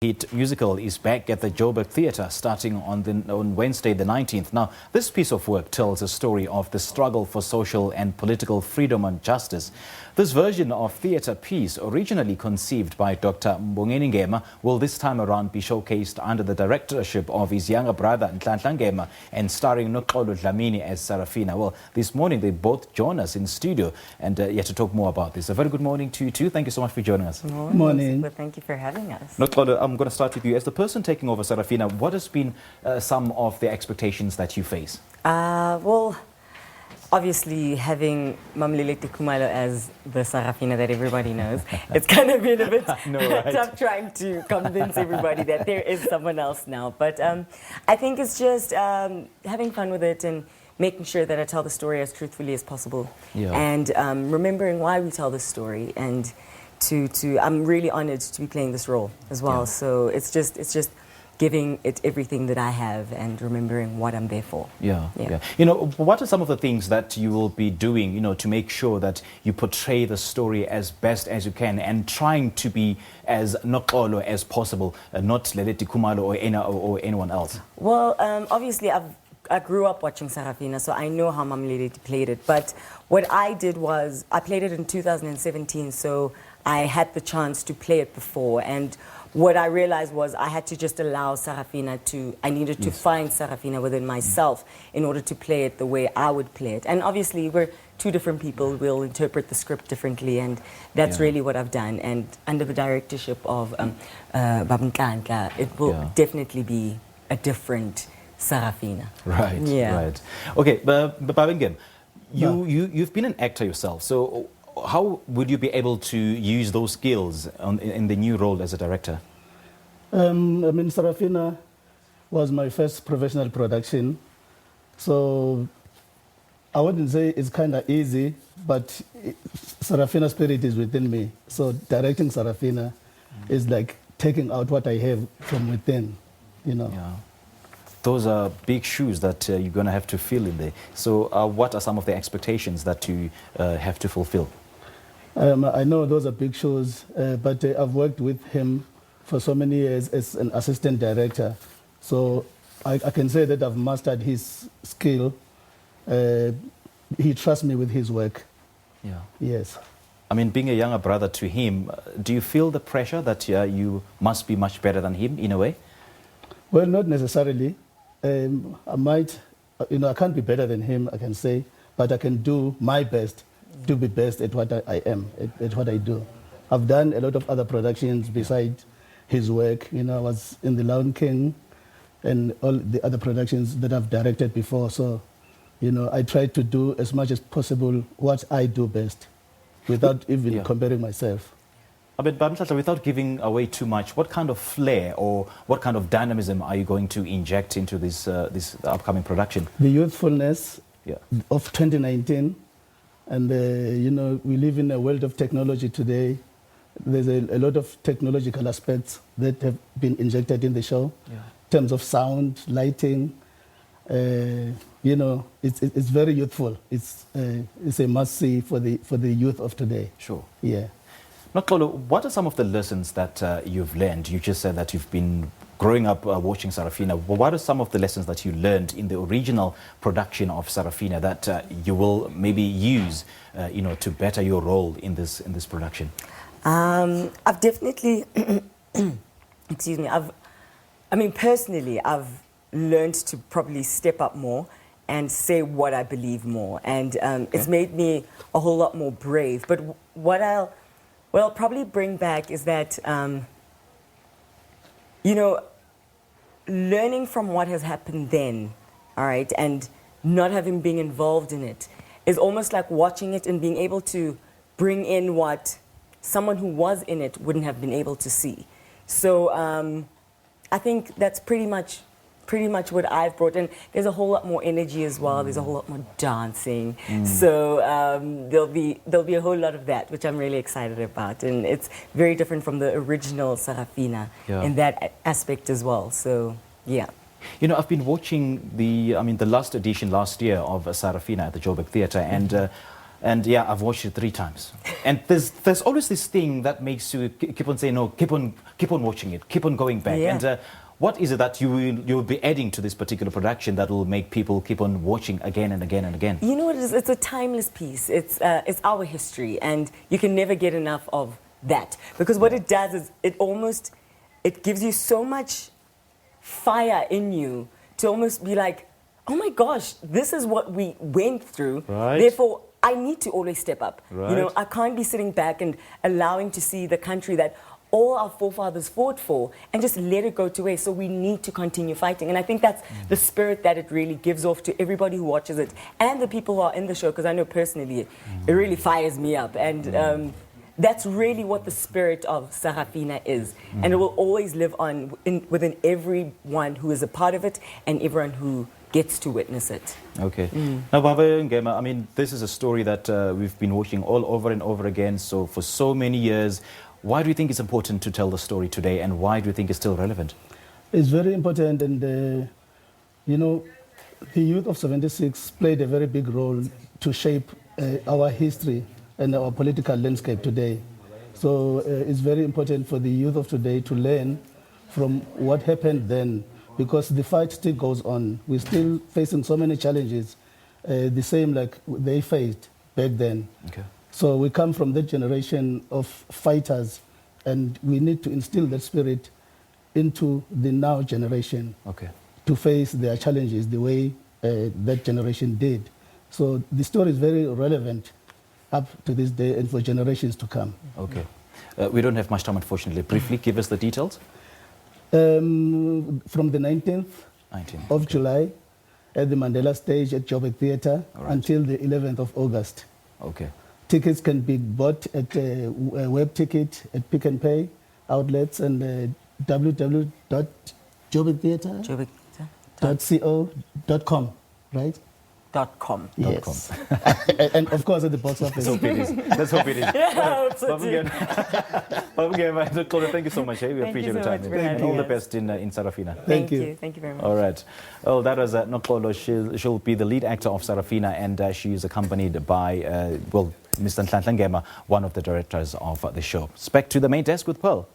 Hit musical is back at the Joburg Theatre starting on Wednesday the 19th. Now, this piece of work tells a story of the struggle for social and political freedom and justice. This version of theatre piece, originally conceived by Dr. Mbongeni Ngema, will this time around be showcased under the directorship of his younger brother Nhlanhla Ngema and starring Noxolo Dlamini as Sarafina. Well, this morning they both join us in studio and yet to talk more about this. A very good morning to you too. Thank you so much for joining us. Morning. Well, thank you for having us. Noxolo, I'm going to start with you. As the person taking over Sarafina, what has been some of the expectations that you face? Well, obviously having Mamlele Khumalo as the Sarafina that everybody knows, it's kind of been a bit tough trying to convince everybody that there is someone else now. But I think it's just having fun with it and making sure that I tell the story as truthfully as possible. Yeah. And remembering why we tell this story, and I'm really honored to be playing this role as well. Yeah. So it's just giving it everything that I have and remembering what I'm there for. Yeah. You know, what are some of the things that you will be doing, you know, to make sure that you portray the story as best as you can and trying to be as Noxolo as possible, not Leleti Khumalo or anyone else? Well, obviously I grew up watching Sarafina, so I know how Mamlele played it. But what I did was I played it in 2017, so I had the chance to play it before. And what I realized was I had to just allow Sarafina I needed to find Sarafina within myself in order to play it the way I would play it. And obviously we're two different people, we'll interpret the script differently, and that's really what I've done. And under the directorship of Nhlanhla, it will definitely be a different Sarafina. Right, right. Okay, but Babengem, you've been an actor yourself, so how would you be able to use those skills in the new role as a director? I mean, Sarafina was my first professional production, so I wouldn't say it's kind of easy, but Sarafina spirit is within me. So directing Sarafina is like taking out what I have from within, you know. Yeah. Those are big shoes that you're going to have to fill in there. So what are some of the expectations that you have to fulfill? I know those are big shoes, but I've worked with him for so many years as an assistant director. So I can say that I've mastered his skill. He trusts me with his work. Yeah. Yes. I mean, being a younger brother to him, do you feel the pressure that you must be much better than him in a way? Well, not necessarily. I might, you know, I can't be better than him, I can say, but I can do my best to be best at what I am, at what I do. I've done a lot of other productions besides his work. You know, I was in The Lion King and all the other productions that I've directed before. So, you know, I try to do as much as possible what I do best without even comparing myself. But Nhlanhla, without giving away too much, what kind of flair or what kind of dynamism are you going to inject into this upcoming production? The youthfulness of 2019. And, you know, we live in a world of technology today. There's a lot of technological aspects that have been injected in the show in terms of sound, lighting. You know, it's very youthful. It's a must-see for the youth of today. Sure. Yeah. Noxolo, what are some of the lessons that you've learned? You just said that you've been growing up watching Sarafina. What are some of the lessons that you learned in the original production of Sarafina that you will maybe use, you know, to better your role in this production? I've definitely, excuse me. I mean, personally, I've learned to probably step up more and say what I believe more, and it's made me a whole lot more brave. But what I'll probably bring back is that, you know, learning from what has happened then, all right, and not having been involved in it is almost like watching it and being able to bring in what someone who was in it wouldn't have been able to see. So I think that's pretty much what I've brought in. There's a whole lot more energy as well. There's a whole lot more dancing. So there'll be a whole lot of that, which I'm really excited about. And it's very different from the original Sarafina in that aspect as well. So, yeah. You know, I've been watching the last edition last year of Sarafina at the Joburg Theatre, and And yeah, I've watched it 3 times. And there's always this thing that makes you keep on saying, no, keep on watching it, keep on going back. Yeah. And what is it that you'll be adding to this particular production that will make people keep on watching again and again and again? You know what it is? It's a timeless piece. It's our history, and you can never get enough of that. Because what it does is it gives you so much fire in you to almost be like, oh my gosh, this is what we went through. Right. Therefore, I need to always step up. Right. You know, I can't be sitting back and allowing to see the country that all our forefathers fought for and just let it go to waste. So we need to continue fighting. And I think that's the spirit that it really gives off to everybody who watches it and the people who are in the show, because I know personally it really fires me up. And that's really what the spirit of Sarafina is. And it will always live on within everyone who is a part of it and everyone who gets to witness it. Okay. Now, Baba Ngema, I mean, this is a story that we've been watching all over and over again, so for so many years. Why do you think it's important to tell the story today, and why do you think it's still relevant? It's very important, and you know, the youth of 76 played a very big role to shape our history and our political landscape today. So it's very important for the youth of today to learn from what happened then, because the fight still goes on. We're still facing so many challenges, the same like they faced back then. Okay. So we come from that generation of fighters, and we need to instill that spirit into the now generation to face their challenges the way that generation did. So the story is very relevant up to this day and for generations to come. Okay. We don't have much time, unfortunately. Briefly, give us the details. From the 19th of July at the Mandela stage at Joburg Theatre until the 11th of August. Okay. Tickets can be bought at web ticket at Pick and Pay outlets and www.joburgtheatre.co.com, right? .com. Yes. And of course at the box office. Let's hope it is. Let's hope it is. Yeah, I hope so too. Nhlanhla, thank you so much. We appreciate your time. And all the best in Sarafina. Thank you. Thank you very much. All right. Well, that was Noxolo. She'll be the lead actor of Sarafina, and she is accompanied by, Mr. Nhlanhla Ngema, one of the directors of the show. Back to the main desk with Pearl.